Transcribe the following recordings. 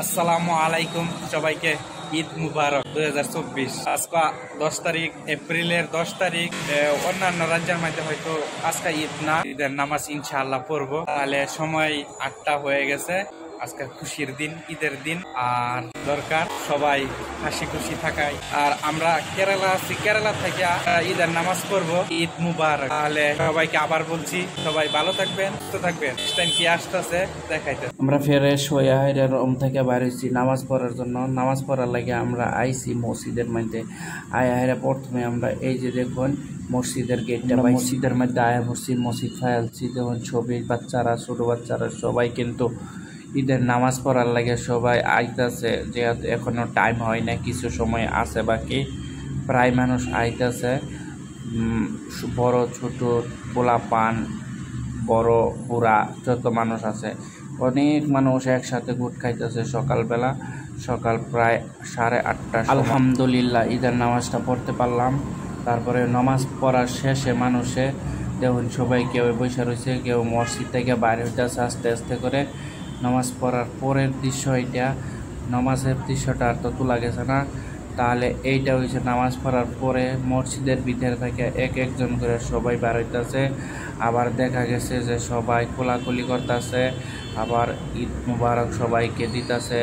আসসালামু আলাইকুম সবাইকে ঈদ মুবারক 2024। আজকে 10 তারিখ এপ্রিলের 10 তারিখ। অন্যান্য রাজ্যের মধ্যে হয়তো আজকে ঈদ না, ঈদের নামাজ ইনশাআল্লাহ পড়বো। তাহলে সময় 8টা হয়ে গেছে। আজকে খুশির দিন, ঈদের দিন, আর দরকার সবাই হাসি খুশি থাকাই। আর আমরা কেরালা আছি, কেরালা থেকে ঈদের নামাজ পড়বো। ঈদ মুবারক। তাহলে সবাইকে আবার বলছি, সবাই ভালো থাকবেন, সুস্থ থাকবেন। টাইম কি আসতেছে দেখাইতে। আমরা ফ্রেশ হইয়া রুম থেকে বাইর হইছি নামাজ পড়ার জন্য। নামাজ পড়ার লাগে আমরা আইছি মসজিদের মধ্যে। আয়া প্রথমে আমরা এই যে দেখুন মসজিদের গেটটা, মসজিদের মধ্যে আয়া মসজিদ ফায়ালছি। যেমন ছবি বাচ্চারা, ছোট বাচ্চারা সবাই কিন্তু ঈদের নামাজ পড়ার লাগে সবাই আইতাছে। যেহেতু এখনো টাইম হয় না, কিছু সময় আছে বাকি, প্রায় মানুষ আইতাছে। বড় ছোট পোলা পান, বড় বুড়া যত মানুষ আছে, অনেক মানুষ একসাথে গুট খাইতেছে। সকালবেলা সকাল প্রায় 8:30। আলহামদুলিল্লাহ ঈদের নামাজটা পড়তে পারলাম। তারপরে নামাজ পড়ার শেষে মানুষে দেখুন সবাই কেউ বসে রয়েছে, কেউ মসজিদ থেকে বাইরে হইতেছে আস্তে আস্তে করে। নামাজ পড়ার পরের দৃশ্য এটা, নামাজের দৃশ্যটা আর তো তোলা গেছে না। তাহলে এইটা হয়েছে নামাজ পড়ার পরে মসজিদের ভিতরে থেকে একজন করে সবাই বার হইতেছে। আবার দেখা গেছে যে সবাই কোলাকুলি করতেছে, আবার ঈদ মুবারক সবাইকে দিতেছে।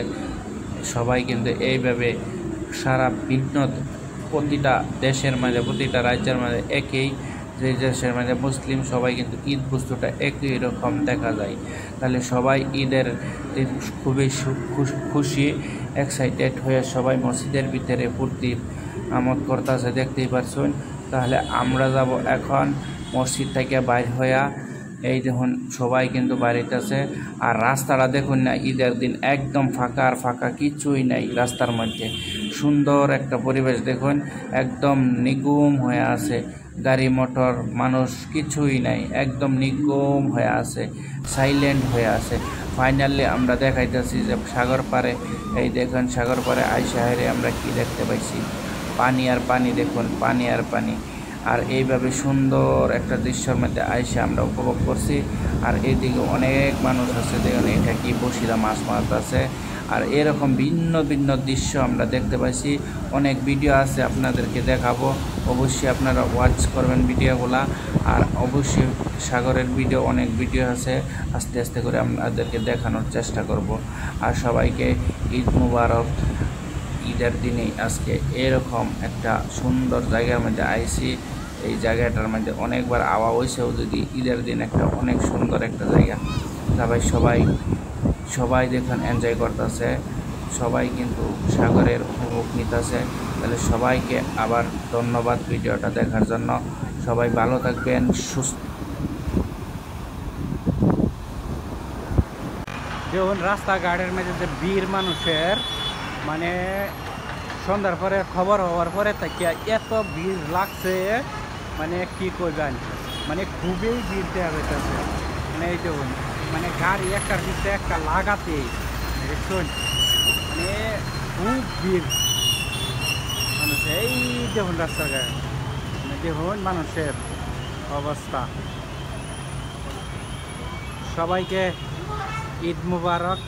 সবাই কিন্তু এইভাবে সারা ভিন্ন প্রতিটা দেশের মাঝে, প্রতিটা রাজ্যের মাঝে একই, যে দেশের মাঝে মুসলিম সবাই কিন্তু ঈদ বস্তুটা একই রকম দেখা যায়। তাহলে সবাই ঈদের দিন খুবই খুশি, এক্সাইটেড হয়ে সবাই মসজিদের ভিতরে ফুর্তি আমোদ করতেছে, দেখতেই পারছেন। তাহলে আমরা যাব এখন মসজিদ থেকে বাইর হইয়া। এই দেখুন সবাই কিন্তু বাড়িতেছে। আর রাস্তাটা দেখুন না, ঈদের দিন একদম ফাঁকা, আর ফাঁকা কিছুই নাই রাস্তার মধ্যে। সুন্দর একটা পরিবেশ দেখুন, একদম নিগুম হয়ে আছে, গাড়ি মোটর মানুষ কিছুই নাই, একদম নিগুম হয়ে আছে, সাইলেন্ট হয়ে আছে। ফাইনালি আমরা দেখাইতেছি যে সাগর পাড়ে, এই দেখুন সাগর পাড়ে আইসাহারে আমরা কি দেখতে পাইছি, পানি আর পানি, দেখুন পানি আর পানি। আর এইভাবে সুন্দর একটা দৃশ্যের মধ্যে আইসে আমরা উপভোগ করছি। আর এইদিকে অনেক মানুষ আছে, দেখুন এটা কি বসিরা মাছ মারতেছে। আর এরকম ভিন্ন ভিন্ন দৃশ্য আমরা দেখতে পাইছি। অনেক ভিডিও আছে, আপনাদেরকে দেখাবো, অবশ্যই আপনারা ওয়াচ করবেন ভিডিওগুলা। আর অবশ্যই সাগরের ভিডিও, অনেক ভিডিও আছে, আস্তে আস্তে করে আপনাদেরকে দেখানোর চেষ্টা করব। আর সবাইকে ঈদ মুবারক। ঈদের দিনেই আজকে এরকম একটা সুন্দর জায়গার মধ্যে আইছি। এই জায়গাটার মধ্যে অনেকবার আওয়া হয়েছেও, যদি ঈদের দিন একটা অনেক সুন্দর একটা জায়গা। সবাই দেখুন এনজয় করতেছে, সবাই কিন্তু সাগরের উপভোগ নিতেছে। তাহলে সবাইকে আবার ধন্যবাদ ভিডিওটা দেখার জন্য। সবাই ভালো থাকবেন, সুস্থ। দেখুন রাস্তাঘাটের মধ্যে যে ভিড় মানুষের, মানে সন্ধ্যার পরে খবর হওয়ার পরে থেকে এত ভিড় লাগছে, মানে কি করবেন, মানে খুবই ভিড় দেওয়া হইতেছে। মানে এই দেখুন, মানে গাড়ি একটার ভিতরে একটা লাগাতে দেখুন, মানে খুব ভিড় মানুষ। এই দেখুন রাস্তাঘাট, মানে দেখুন মানুষের অবস্থা। সবাইকে ঈদ মুবারক।